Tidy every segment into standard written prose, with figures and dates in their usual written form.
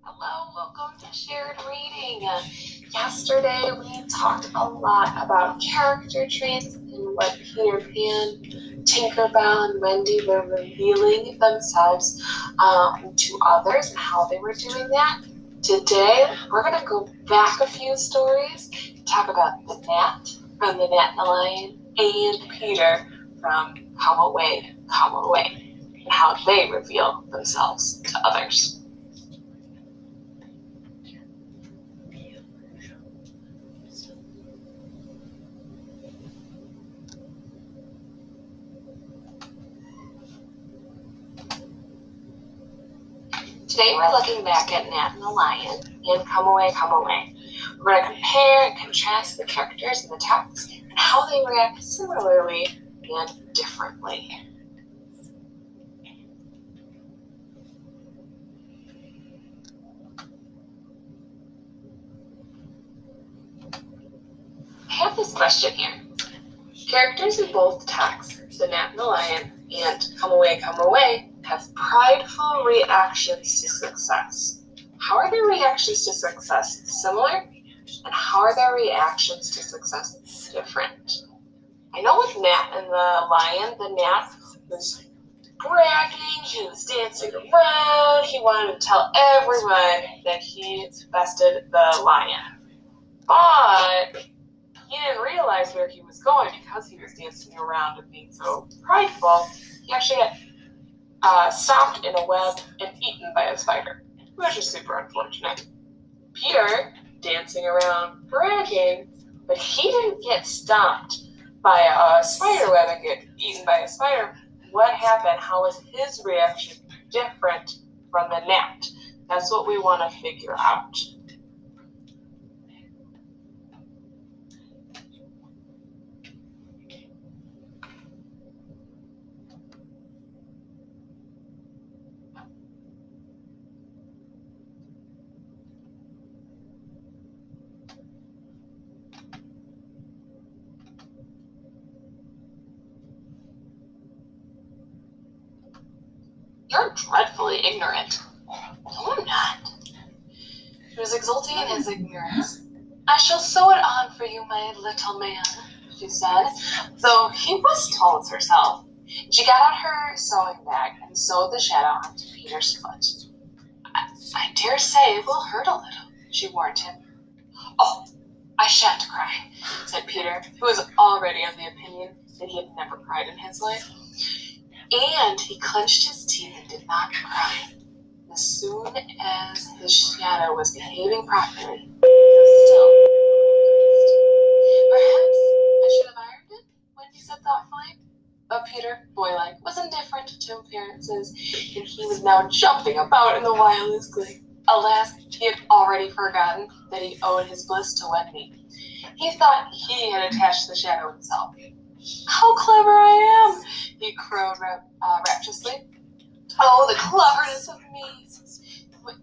Hello, welcome to Shared Reading. Yesterday we talked a lot about character traits and what Peter Pan, Tinkerbell, and Wendy were revealing themselves to others and how they were doing that. Today we're going to go back a few stories, talk about the Gnat from The Gnat and the Lion and Peter from Come Away, Come Away, and how they reveal themselves to others. Today we're looking back at Gnat and the Lion and Come Away, Come Away. We're going to compare and contrast the characters in the text and how they react similarly and differently. I have this question here. Characters in both texts, the Gnat and the Lion and Come Away, have prideful reactions to success. How are their reactions to success similar? And how are their reactions to success different? I know with Gnat and the Lion, the Gnat was bragging, he was dancing around, he wanted to tell everyone that he bested the lion. But he didn't realize where he was going because he was dancing around and being so prideful. He actually got stopped in a web and eaten by a spider, which is super unfortunate. Peter, dancing around, bragging, but he didn't get stopped by a spider web and get eaten by a spider. What happened? How was his reaction different from the Gnat? That's what we want to figure out. You're dreadfully ignorant. No, I'm not. He was exulting in his ignorance. I shall sew it on for you, my little man, she said, though he was tall as herself. She got out her sewing bag and sewed the shadow onto Peter's foot. I dare say it will hurt a little, she warned him. Oh, I shan't cry, said Peter, who was already of the opinion that he had never cried in his life. And he clenched his teeth and did not cry. As soon as his shadow was behaving properly, though still a little creased. Perhaps I should have ironed it, Wendy said thoughtfully. But Peter, boylike, was indifferent to appearances, and he was now jumping about in the wildest glee. Alas, he had already forgotten that he owed his bliss to Wendy. He thought he had attached the shadow himself. How clever I am, he crowed rapturously. Oh, the cleverness of me!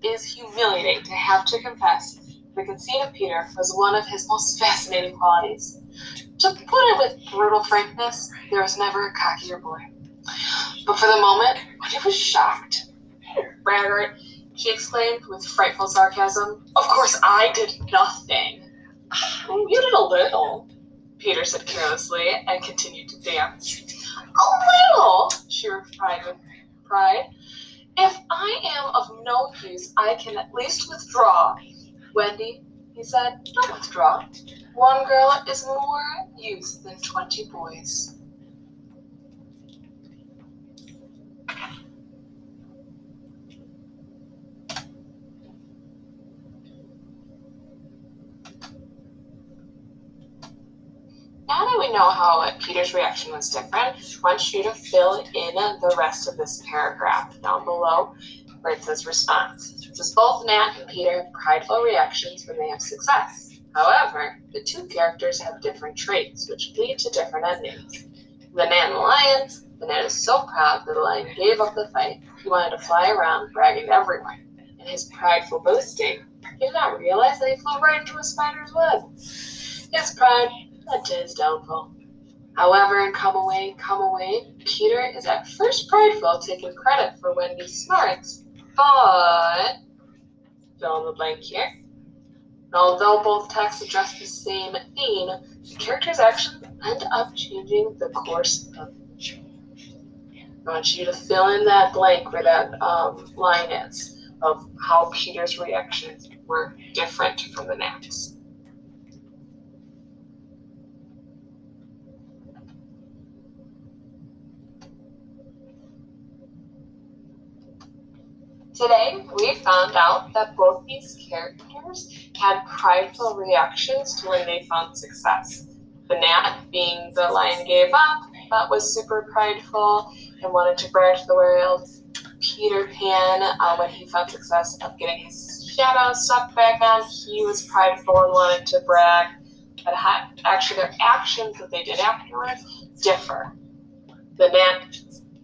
It is humiliating to have to confess the conceit of Peter was one of his most fascinating qualities. To put it with brutal frankness, there was never a cockier boy. But for the moment, Wendy was shocked. Braggart, she exclaimed with frightful sarcasm. Of course I did nothing. You did a little, Peter said carelessly and continued to dance. A little, she replied with pride. If I am of no use, I can at least withdraw. Wendy, he said, don't withdraw. One girl is more use than 20 boys. Now that we know how Peter's reaction was different, I want you to fill in the rest of this paragraph down below where it says response. It says both Nat and Peter have prideful reactions when they have success. However, the two characters have different traits, which lead to different endings. The Gnat and the Lion, the Gnat is so proud that the Lion gave up the fight. He wanted to fly around, bragging to everyone. In his prideful boasting, he did not realize that he flew right into a spider's web. His pride led to his downfall. However, in Come Away, Peter is at first prideful, taking credit for Wendy's smarts, but fill in the blank here. And although both texts address the same theme, the characters' actions end up changing the course of the show. I want you to fill in that blank where that line is of how Peter's reactions were different from the Nat's. Today, we found out that both these characters had prideful reactions to when they found success. The Nat, being the lion gave up, but was super prideful and wanted to brag to the world. Peter Pan, when he found success of getting his shadow stuck back on, he was prideful and wanted to brag. But actually, their actions that they did afterwards differ. The Nat,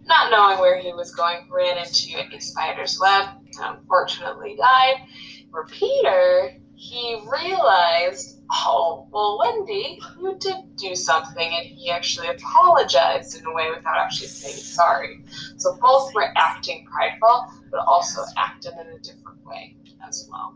not knowing where he was going, ran into a spider's web and unfortunately died. Where Peter, he realized, oh, well, Wendy, you did do something, and he actually apologized in a way without actually saying sorry. So both were acting prideful, but also acted in a different way as well.